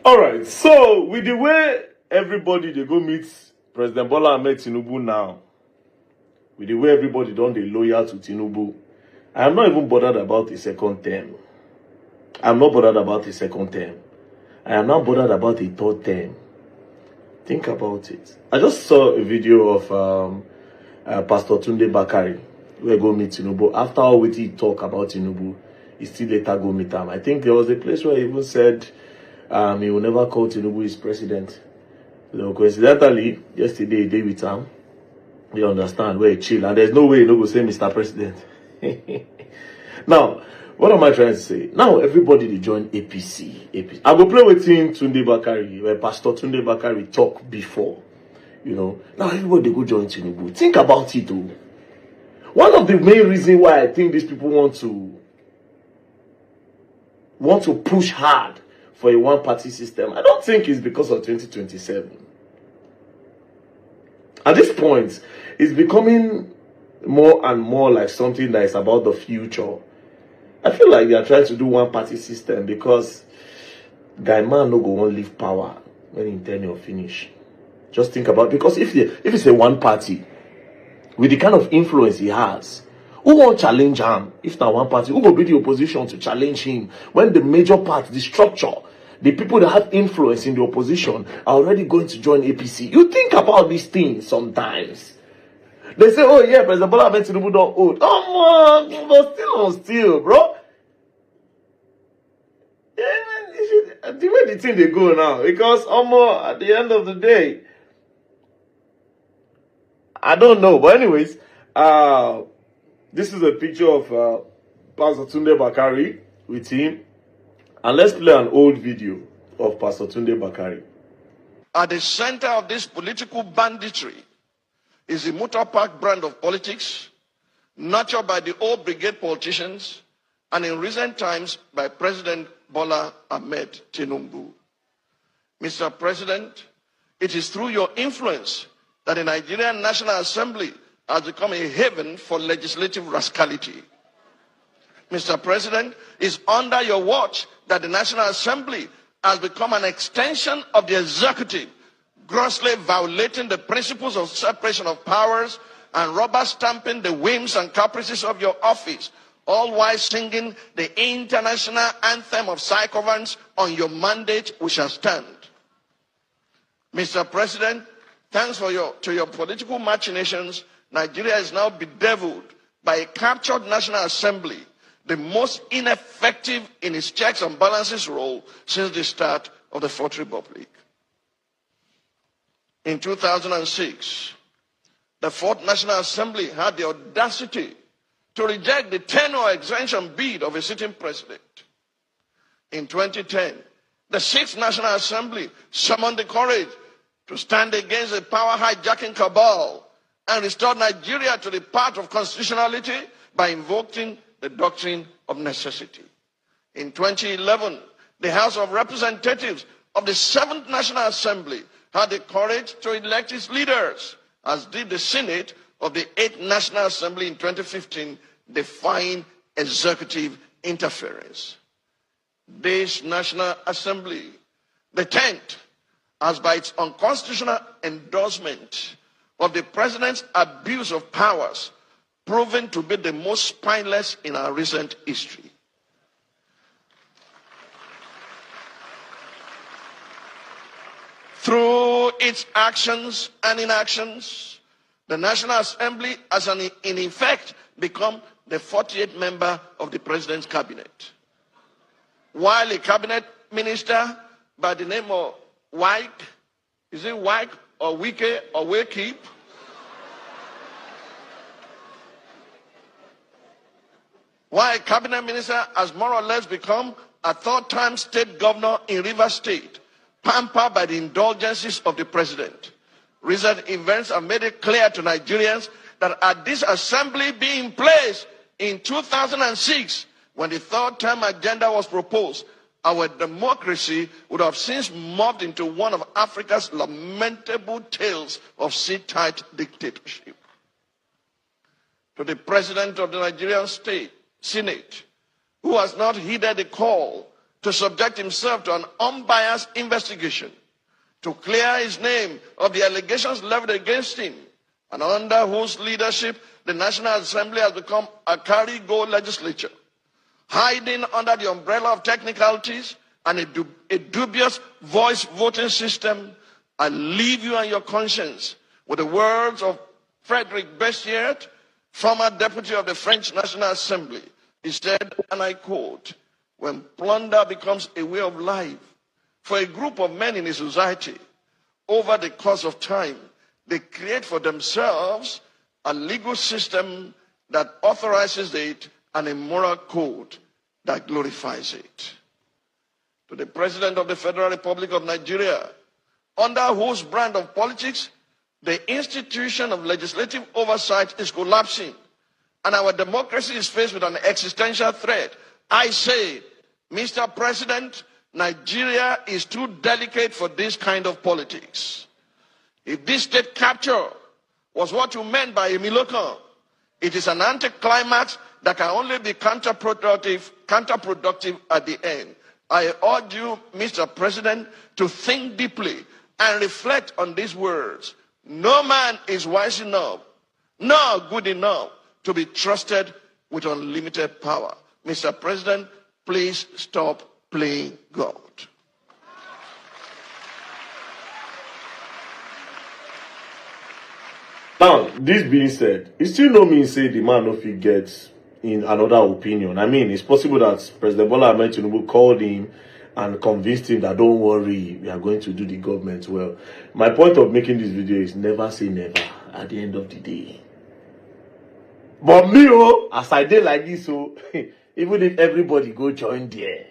All right, so with the way everybody they go meet President Bola Ahmed Tinubu now, with the way everybody done dey loyal to Tinubu, I am not even bothered about the second term. I'm not bothered about the second term. I am not bothered about the third term. Think about it. I just saw a video of Pastor Tunde Bakare, where go meet Tinubu. After all what he talk about Tinubu, he still later go meet him. I think there was a place where he even said he will never call Tinubu his president. So coincidentally, yesterday he did with him. You understand, where he chill. And there's no way he no go say Mr. President. Now, what am I trying to say? Now everybody they join APC. I go play with him Tunde Bakare, where Pastor Tunde Bakare talk before. You know, now everybody they go join Tinubu. Think about it though. One of the main reasons why I think these people want to push hard for a one-party system, I don't think it's because of 2027. At this point, it's becoming more and more like something that is about the future. I feel like they are trying to do one-party system because guy man no go want leave power when in tenure finish. Just think about, because if it's a one party with the kind of influence he has, who won't challenge him? If not one party, who will be the opposition to challenge him when the major part, the structure, the people that have influence in the opposition are already going to join APC? You think about these things sometimes. They say, oh yeah, President Bola Ahmed Tinubu don't old. Oh man, but still on still, bro. Yeah, the way the thing they go now, because at the end of the day, I don't know. But anyways, this is a picture of Pastor Tunde Bakare with him. And let's play an old video of Pastor Tunde Bakare. At the center of this political banditry is the motor park brand of politics, nurtured by the old brigade politicians, and in recent times by President Bola Ahmed Tinubu. Mr. President, it is through your influence that the Nigerian National Assembly has become a haven for legislative rascality. Mr. President, it's under your watch that the National Assembly has become an extension of the executive, grossly violating the principles of separation of powers and rubber stamping the whims and caprices of your office, all while singing the international anthem of sycophants on your mandate we shall stand. Mr. President, thanks to your political machinations, Nigeria is now bedeviled by a captured National Assembly, the most ineffective in its checks and balances role since the start of the Fourth Republic. In 2006, the Fourth National Assembly had the audacity to reject the tenure extension bid of a sitting president. In 2010, the Sixth National Assembly summoned the courage to stand against a power hijacking cabal and restore Nigeria to the path of constitutionality by invoking the doctrine of necessity. In 2011, the House of Representatives of the Seventh National Assembly had the courage to elect its leaders, as did the Senate of the Eighth National Assembly in 2015, defying executive interference. This National Assembly, the 10th, has by its unconstitutional endorsement of the President's abuse of powers proven to be the most spineless in our recent history. Through its actions and inactions, the National Assembly has in effect become the 48th member of the President's cabinet. While a cabinet minister by the name of Wike, is it Wike or Wike or Wakeep? Why a cabinet minister has more or less become a third-time state governor in Rivers State, pampered by the indulgences of the president. Recent events have made it clear to Nigerians that had this assembly been in place in 2006, when the third-term agenda was proposed, our democracy would have since morphed into one of Africa's lamentable tales of sit-tight dictatorship. To the president of the Nigerian Senate, who has not heeded the call to subject himself to an unbiased investigation, to clear his name of the allegations leveled against him, and under whose leadership the National Assembly has become a carry-go legislature, hiding under the umbrella of technicalities and a dubious voice voting system. I leave you and your conscience with the words of Frederic Bessiert, former deputy of the French National Assembly. He said, and I quote, "When plunder becomes a way of life for a group of men in a society, over the course of time, they create for themselves a legal system that authorizes it and a moral code that glorifies it." To the President of the Federal Republic of Nigeria, under whose brand of politics the institution of legislative oversight is collapsing and our democracy is faced with an existential threat, I say, Mr. President, Nigeria is too delicate for this kind of politics. If this state capture was what you meant by a Milokan, it is an anticlimax that can only be counterproductive at the end. I urge you, Mr. President, to think deeply and reflect on these words. No man is wise enough, nor good enough to be trusted with unlimited power. Mr. President, please stop playing God. Now, this being said, it still no mean say the man no fit get in another opinion. I mean, it's possible that President Bola Ahmed Tinubu called him and convinced him that don't worry, we are going to do the government well. My point of making this video is never say never at the end of the day. But me, as I did like this, even if everybody go join there,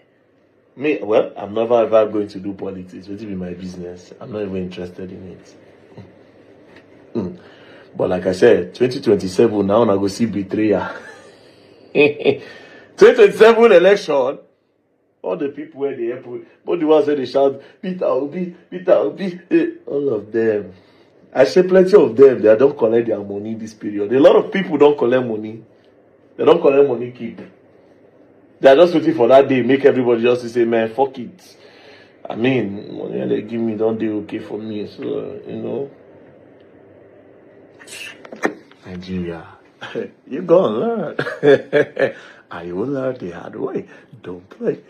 me, well, I'm never ever going to do politics. It will be my business. I'm not even interested in it. But like I said, 2027, now I go see betrayal. 2027 election, all the people where they help, but the ones where they shout, Peter Obi, all of them. I say plenty of them, they don't collect their money this period. A lot of people don't collect money. They don't collect money keep. They are just waiting for that day, make everybody just say, man, fuck it. I mean, money they give me, don't do okay for me. So, Nigeria, you gonna learn. I will learn the hard way. Don't play.